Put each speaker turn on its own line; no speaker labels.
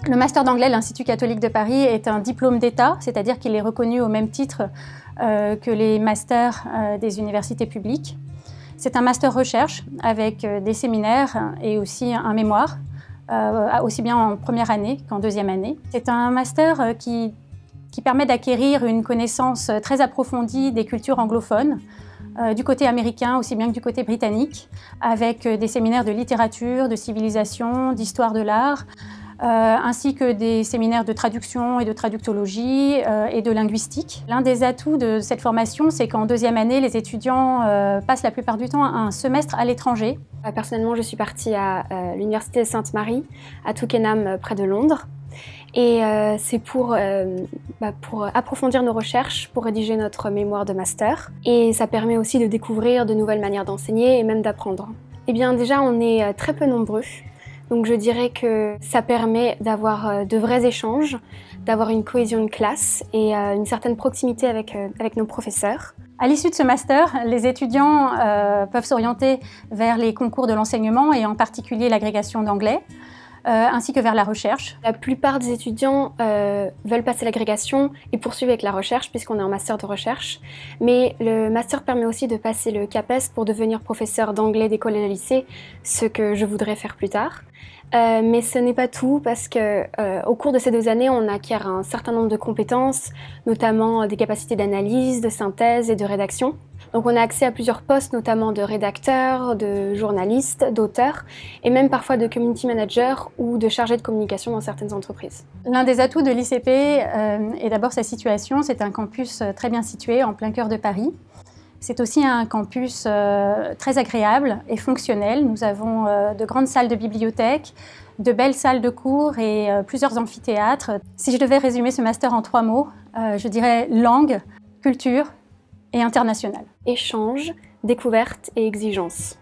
Le master d'anglais de l'Institut catholique de Paris est un diplôme d'État, c'est-à-dire qu'il est reconnu au même titre que les masters des universités publiques. C'est un master recherche avec des séminaires et aussi un mémoire, aussi bien en première année qu'en deuxième année. C'est un master qui permet d'acquérir une connaissance très approfondie des cultures anglophones, du côté américain aussi bien que du côté britannique, avec des séminaires de littérature, de civilisation, d'histoire de l'art, ainsi que des séminaires de traduction et de traductologie et de linguistique. L'un des atouts de cette formation, c'est qu'en deuxième année, les étudiants passent la plupart du temps un semestre à l'étranger.
Personnellement, je suis partie à l'Université Sainte-Marie, à Twickenham, près de Londres. Et c'est pour approfondir nos recherches, pour rédiger notre mémoire de master. Et ça permet aussi de découvrir de nouvelles manières d'enseigner et même d'apprendre. Eh bien déjà, on est très peu nombreux. Donc je dirais que ça permet d'avoir de vrais échanges, d'avoir une cohésion de classe et une certaine proximité avec nos professeurs.
À l'issue de ce master, les étudiants peuvent s'orienter vers les concours de l'enseignement et en particulier l'agrégation d'anglais, ainsi que vers la recherche.
La plupart des étudiants veulent passer l'agrégation et poursuivre avec la recherche puisqu'on est en master de recherche. Mais le master permet aussi de passer le CAPES pour devenir professeur d'anglais d'école et de lycée, ce que je voudrais faire plus tard. Mais ce n'est pas tout parce qu'au cours de ces 2 années, on acquiert un certain nombre de compétences, notamment des capacités d'analyse, de synthèse et de rédaction. Donc on a accès à plusieurs postes, notamment de rédacteur, de journaliste, d'auteur et même parfois de community manager ou de chargé de communication dans certaines entreprises.
L'un des atouts de l'ICP est d'abord sa situation. C'est un campus très bien situé en plein cœur de Paris. C'est aussi un campus très agréable et fonctionnel. Nous avons de grandes salles de bibliothèque, de belles salles de cours et plusieurs amphithéâtres. Si je devais résumer ce master en 3 mots, je dirais langue, culture et international.
Échange, découverte et exigence.